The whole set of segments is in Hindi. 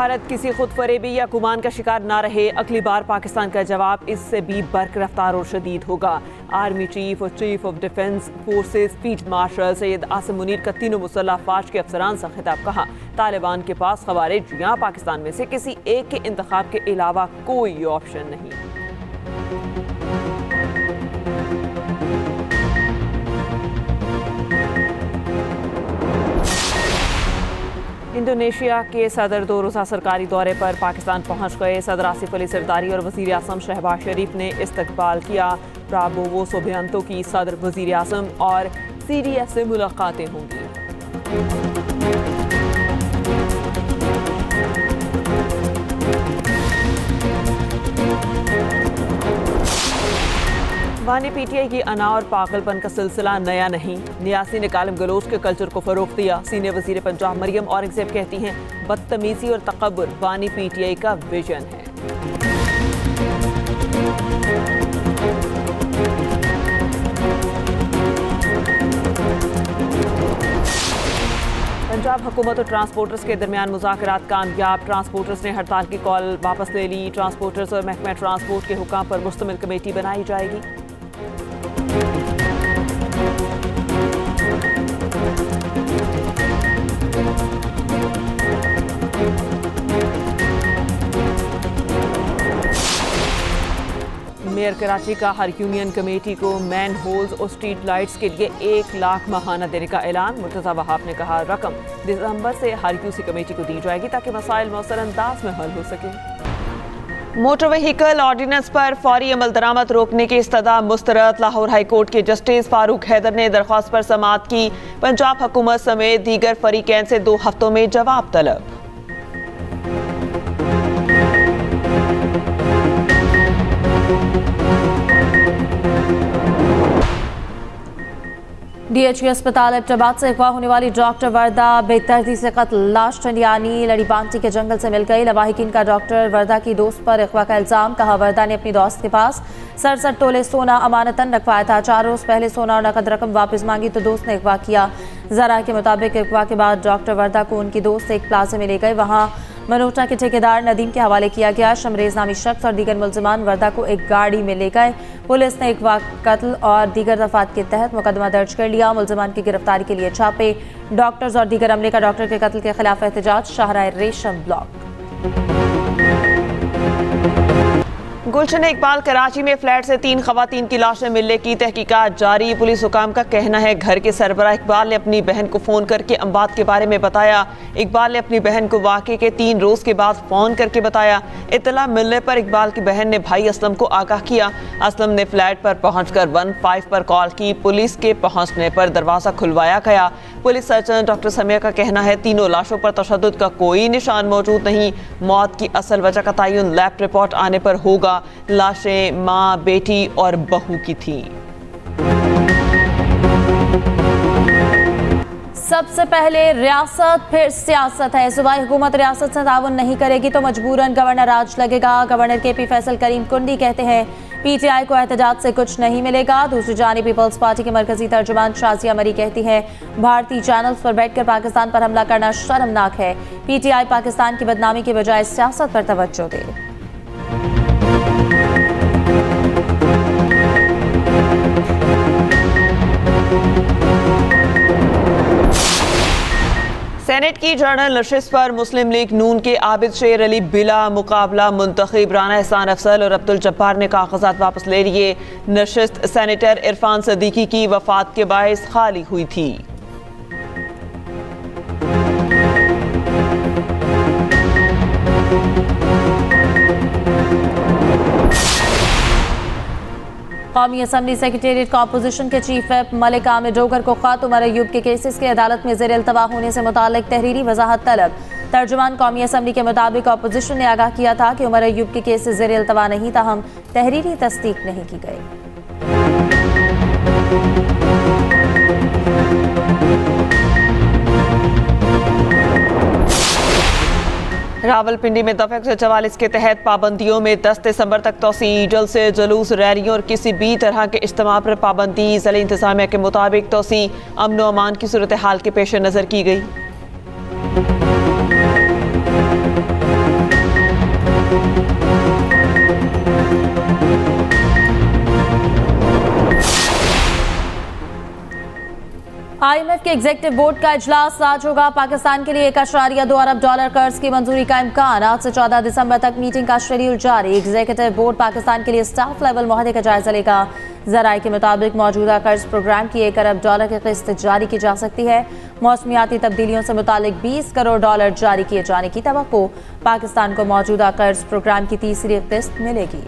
भारत किसी खुद फरेबी या गुमान का शिकार ना रहे, अगली बार पाकिस्तान का जवाब इससे भी बर्क रफ्तार और शदीद होगा। आर्मी चीफ और chief of defence forces field marshal Syed Asim Munir का तीनों मुसल्लह अफवाज के अफसरान से खिताब। कहा, तालिबान के पास खवारिज या पाकिस्तान में से किसी एक के इंतखाब के अलावा कोई ऑप्शन नहीं। इंडोनेशिया के सदर 2 रोज़ा सरकारी दौरे पर पाकिस्तान पहुंच गए। सदर आसिफ अली जरदारी और वज़ीर आज़म शहबाज शरीफ ने इस्तकबाल किया। प्राबोवो सुबियांतो की सदर, वज़ीर आज़म और CDS से मुलाकातें होंगी। वानी PTI की अना और पागलपन का सिलसिला नया नहीं। नियासी ने गालिब गलोच के कल्चर को फरोग दिया। सीनियर वजीर पंजाब मरियम औरंगजेब कहती हैं, बदतमीजी और तकब्बुर वानी PTI का विजन है। पंजाब हुकूमत और ट्रांसपोर्टर्स के दरमियान मुज़ाकरात कामयाब। ट्रांसपोर्टर्स ने हड़ताल की कॉल वापस ले ली। ट्रांसपोर्टर्स और महकमा ट्रांसपोर्ट के हुकाम पर मुश्तमिल कमेटी बनाई जाएगी। मेयर कराची का हर यूनियन कमेटी को मैन होल्स और स्ट्रीट लाइट्स के लिए 1 लाख माहाना देने का ऐलान। मुर्तज़ा वहाब ने कहा, रकम दिसंबर से हर QC कमेटी को दी जाएगी ताकि मसाइल मौसर अंदाज में हल हो सके। मोटर व्हीकल ऑर्डिनेंस पर फौरी अमल दरामद रोकने की इस्तदा मुस्तरद। लाहौर हाई कोर्ट के जस्टिस फारूक हैदर ने दरख्वास्त पर समाअत की। पंजाब हुकूमत समेत दीगर फरीकैन से 2 हफ्तों में जवाब तलब। DHE अस्पताल एबटाबाद से अगवा होने वाली डॉक्टर वर्दा बेदर्दी से कत्ल। लाश टंडियानी लड़ीबांटी के जंगल से मिल गई। लवाहिकीन का डॉक्टर वर्दा की दोस्त पर अगवा का इल्जाम। कहा, वर्दा ने अपनी दोस्त के पास 67 तोले सोना अमानतन रखवाया था। 4 रोज पहले सोना और नकद रकम वापस मांगी तो दोस्त ने अगवा किया। जरा के मुताबिक अगवा के बाद डॉक्टर वर्दा को उनकी दोस्त एक प्लाजा में ले गए। वहाँ मनोटा के ठेकेदार नदीम के हवाले किया गया। शमरेज नामी शख्स और दीगर मुल्जिमान वर्दा को एक गाड़ी में ले गए। पुलिस ने अगवा, कत्ल और दीगर दफात के तहत मुकदमा दर्ज कर लिया। मुल्जिमान की गिरफ्तारी के लिए छापे। डॉक्टर्स और दीगर अमले का डॉक्टर के कत्ल के खिलाफ एहतजाज। शाहराह रेशम ब्लॉक। गुलशन इकबाल कराची में फ्लैट से 3 खवातीन की लाशें मिलने की तहकीकात जारी। पुलिस हुकाम का कहना है, घर के सरबराह इकबाल ने अपनी बहन को फ़ोन करके अम्बात के बारे में बताया। इकबाल ने अपनी बहन को वाक़े के 3 रोज़ के बाद फ़ोन करके बताया। इत्तला मिलने पर इकबाल की बहन ने भाई असलम को आगाह किया। असलम ने फ्लैट पर पहुंचकर 15 पर कॉल की। पुलिस के पहुंचने पर दरवाज़ा खुलवाया गया। पुलिस सर्जन डॉक्टर समिया का कहना है, तीनों लाशों पर तशद्दुद का कोई निशान मौजूद नहीं। मौत की असल वजह का तयन लैब रिपोर्ट आने पर होगा। लाशें माँ, बेटी और बहू की थी। सबसे पहले रियासत फिर सियासत है। सूबाई हुकूमत रियासत से ताउन नहीं करेगी तो मजबूरन गवर्नर राज लगेगा। गवर्नर KP फैसल करीम कुंडी कहते हैं, PTI को एहतजाज से कुछ नहीं मिलेगा। दूसरी जानिब पीपल्स पार्टी के मरकजी तर्जुमान शाजिया मरी कहती हैं, भारतीय चैनल्स पर बैठकर पाकिस्तान पर हमला करना शर्मनाक है। PTI पाकिस्तान की बदनामी के बजाय सियासत पर तवज्जो दे। सेनेट की जनरल नशिस्त पर मुस्लिम लीग नून के आबिद शेर अली बिला मुकाबला मुंतखब। राना एहसान अफजल और अब्दुल जब्बार ने कागजात वापस ले लिए। नशिस्त सेनेटर इरफान सदीकी की वफात के बायस खाली हुई थी। कौमी असम्बली सेक्रेटेरिएट का अपोजिशन के चीफ व्हिप मलिक आमिर डोगर को खत उमर अयूब के केसेस के अदालत में ज़ेर इल्तवा होने से मुताल्लिक तहरीरी वजाहत तलब। तर्जुमान कौमी असम्बली के मुताबिक अपोजिशन ने आगाह किया था कि उमर अयूब के केसेस ज़ेर इल्तवा नहीं, ताहम तहरीरी तस्दीक नहीं की गई। रावलपिंडी में दफ़ा 144 के तहत पाबंदियों में 10 दिसंबर तक तोसी। जल्द से जुलूस, रैलियों और किसी भी तरह के इज्तिमा पर पाबंदी। ज़िला इंतज़ामिया के मुताबिक तोसी अमन व अमान की सूरत हाल के पेश नज़र की गई। IMF के एग्जीक्यूटिव बोर्ड का इजलास आज होगा। पाकिस्तान के लिए $1.2 अरब कर्ज की मंजूरी का इम्कान। आज से 14 दिसंबर तक मीटिंग का शेड्यूल जारी। एग्जीक्यूटिव बोर्ड पाकिस्तान के लिए स्टाफ लेवल मुआहदे का जायजा लेगा। ज़राए के मुताबिक मौजूदा कर्ज प्रोग्राम की $1 अरब की किस्त जारी की जा सकती है। मौसमियाती तब्दीलियों से मुतालिक $20 करोड़ जारी किए जाने की तवक्को। पाकिस्तान को मौजूदा कर्ज प्रोग्राम की तीसरी किस्त मिलेगी।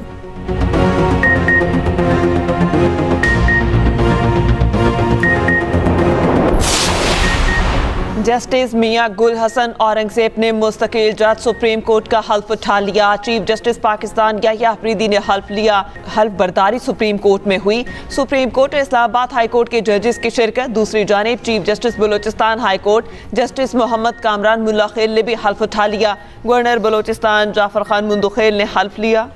जस्टिस मियां गुल हसन औरंगजेब ने मुस्तकिल जज सुप्रीम कोर्ट का हल्फ उठा लिया। चीफ जस्टिस पाकिस्तान याह्या अफरीदी ने हल्फ लिया। हल्फ बर्दारी सुप्रीम कोर्ट में हुई। सुप्रीम कोर्ट और इस्लामाबाद हाई कोर्ट के जजेस की शिरकत। दूसरी जानिब chief justice Balochistan high court justice Mohammad Kamran Mullakhel ने भी हल्फ उठा लिया। गवर्नर बलोचिस्तान जाफर खान मुंदखेल ने हल्फ लिया।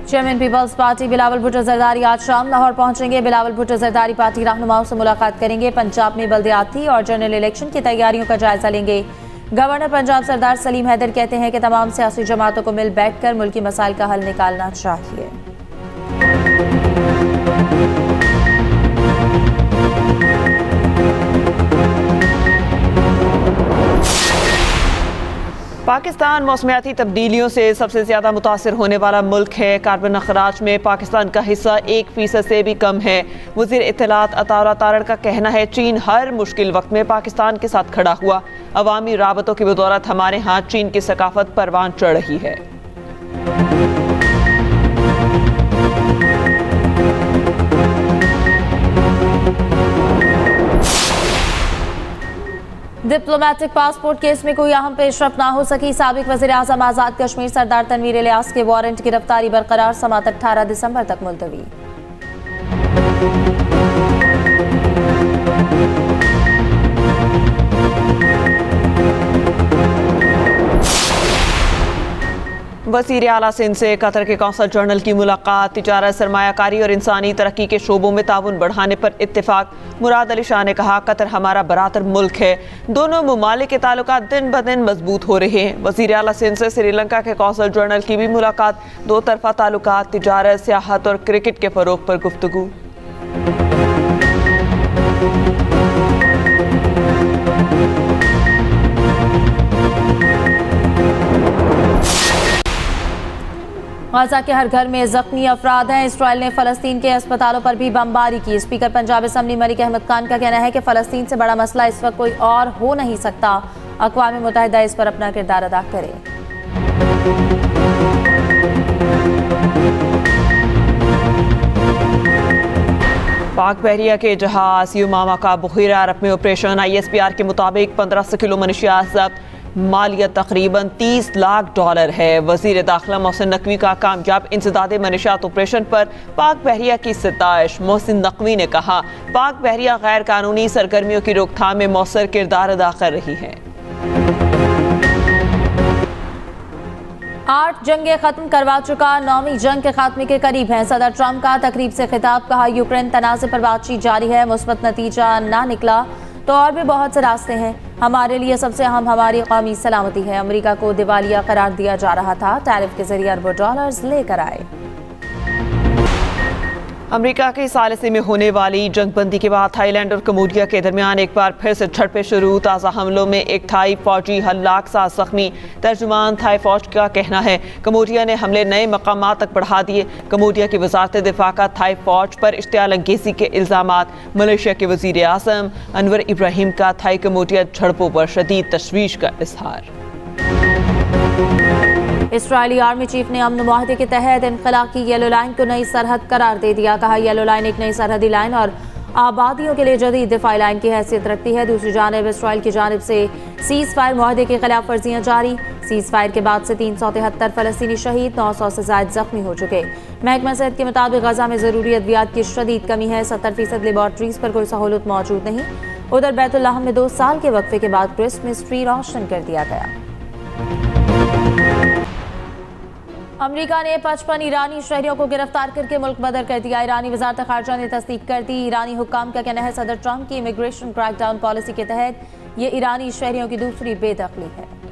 चेयरमैन पीपल्स पार्टी बिलावल भुट्टो जरदारी आज शाम लाहौर पहुंचेंगे। बिलावल भुट्टो जरदारी पार्टी रहनुमाओं से मुलाकात करेंगे। पंजाब में बल्दियाती और जनरल इलेक्शन की तैयारियों का जायजा लेंगे। गवर्नर पंजाब सरदार सलीम हैदर कहते हैं कि तमाम सियासी जमातों को मिल बैठकर मुल्की मसाइल का हल निकालना चाहिए। पाकिस्तान मौसमियाती तब्दीलियों से सबसे ज़्यादा मुतासिर होने वाला मुल्क है। कार्बन अखराज में पाकिस्तान का हिस्सा 1% से भी कम है। वज़ीर इत्तलात अताउल्लाह तारड़ का कहना है चीन हर मुश्किल वक्त में पाकिस्तान के साथ खड़ा हुआ। अवामी राबतों की बदौलत हमारे यहाँ चीन की सकाफत परवान चढ़ रही है। डिप्लोमेटिक पासपोर्ट केस में कोई अहम पेशरफ ना हो सकी। साबिक वज़ीर आज़म आज़ाद कश्मीर सरदार तनवीर इलियास के वारंट गिरफ्तारी बरकरार। समाअत 18 दिसंबर तक मुलतवी। वज़ीर आला सिंध से कतर के कौंसल जनरल की मुलाकात। तिजारत, सरमायाकारी और इंसानी तरक्की के शोबों में ताउन बढ़ाने पर इत्तेफाक। मुराद अली शाह ने कहा कतर हमारा बरातर मुल्क है। दोनों मुमालिक के ताल्लुकात दिन ब दिन मजबूत हो रहे हैं। वज़ीर आला सिंध से श्रीलंका के कौंसल जनरल की भी मुलाकात। दो तरफा ताल्लुकात, तिजारत, सियाहत और क्रिकेट के फ़रोग पर गुफ्तगू। गाज़ा के हर घर में जख्मी अफराद हैं। इसराइल ने फ़लस्तीन के अस्पतालों पर भी बमबारी की। स्पीकर पंजाब असम्बली मलिक अहमद खान का कहना है कि फ़लस्तीन से बड़ा मसला इस वक्त कोई और हो नहीं सकता। अक़वाम मुत्तहिदा इस पर अपना किरदार अदा करे। पाक बहरिया के जहाज युमामा का बखीरा अरब में ऑपरेशन। ISPR के मुताबिक 1500 किलो मनशियात जब्त। मालियत तकरीबन $30 लाख है। वज़ीर दाखिला मोहसिन नकवी का कामयाब इंसदादे मनशियात ऑपरेशन पर पाक बहरिया की सिताइश। मोहसिन नकवी ने कहा पाक बहरिया गैर कानूनी सरगर्मियों की रोकथाम में मौसर किरदार अदा कर रही है। 8 जंगें खत्म करवा चुका, 9वीं जंग के खात्मे के करीब है। सदर ट्रंप का तकरीब से खिताब। कहा यूक्रेन तनाज़े पर बातचीत जारी है। मुस्बत नतीजा ना निकला तो और भी बहुत से रास्ते हैं। हमारे लिए सबसे अहम हमारी कौमी सलामती है। अमेरिका को दिवालिया करार दिया जा रहा था। टैरिफ के जरिए अरबों डॉलर्स लेकर आए। अमेरिका के सालिसे में होने वाली जंगबंदी के बाद थाईलैंड और कम्बोडिया के दरमियान एक बार फिर से झड़पें शुरू। ताज़ा हमलों में एक थाई फौजी हलाक 7 जख्मी। तर्जुमान थाई फौज का कहना है कम्बोडिया ने हमले नए मकामात तक बढ़ा दिए। कम्बोडिया की वजारत दिफा का थाई फौज पर इश्तियाल अंगेज़ी के इल्ज़ामात। मलेशिया के वज़ीर आज़म अनवर इब्राहिम का थाई कम्बोडिया झड़पों पर शदीद तशवीश का इजहार। इसराइली आर्मी चीफ ने अमन मुआहदे के तहत इनखला की येलो लाइन को नई सरहद करार दे दिया। कहा येलो लाइन एक नई सरहदी लाइन और आबादियों के लिए जदीद दिफाई लाइन की हैसियत रखती है। दूसरी जानिब इसराइल की जानिब से सीज़ फायर मुआहदे की खिलाफ वर्जियाँ जारी। सीज़ फायर के बाद से 373 फ़लस्तीनी शहीद, 900 से ज़ायद जख्मी हो चुके। महकमा सेहत के मुताबिक गजा में ज़रूरी अद्वियात की शदीद कमी है। 70% लेबॉर्ट्रीज पर कोई सहूलत मौजूद नहीं। उधर बैतुल्लाहम में 2 साल के वक्फे के बाद क्रिसमस ट्री रोशन कर दिया गया। अमेरिका ने 55 ईरानी शहरियों को गिरफ्तार करके मुल्क बदर कर दिया। ईरानी वजारत खारजा ने तस्दीक कर दी। ईरानी हुक्काम का कहना है सदर ट्रंप की इमिग्रेशन क्रैकडाउन पॉलिसी के तहत ये ईरानी शहरियों की दूसरी बेदखली है।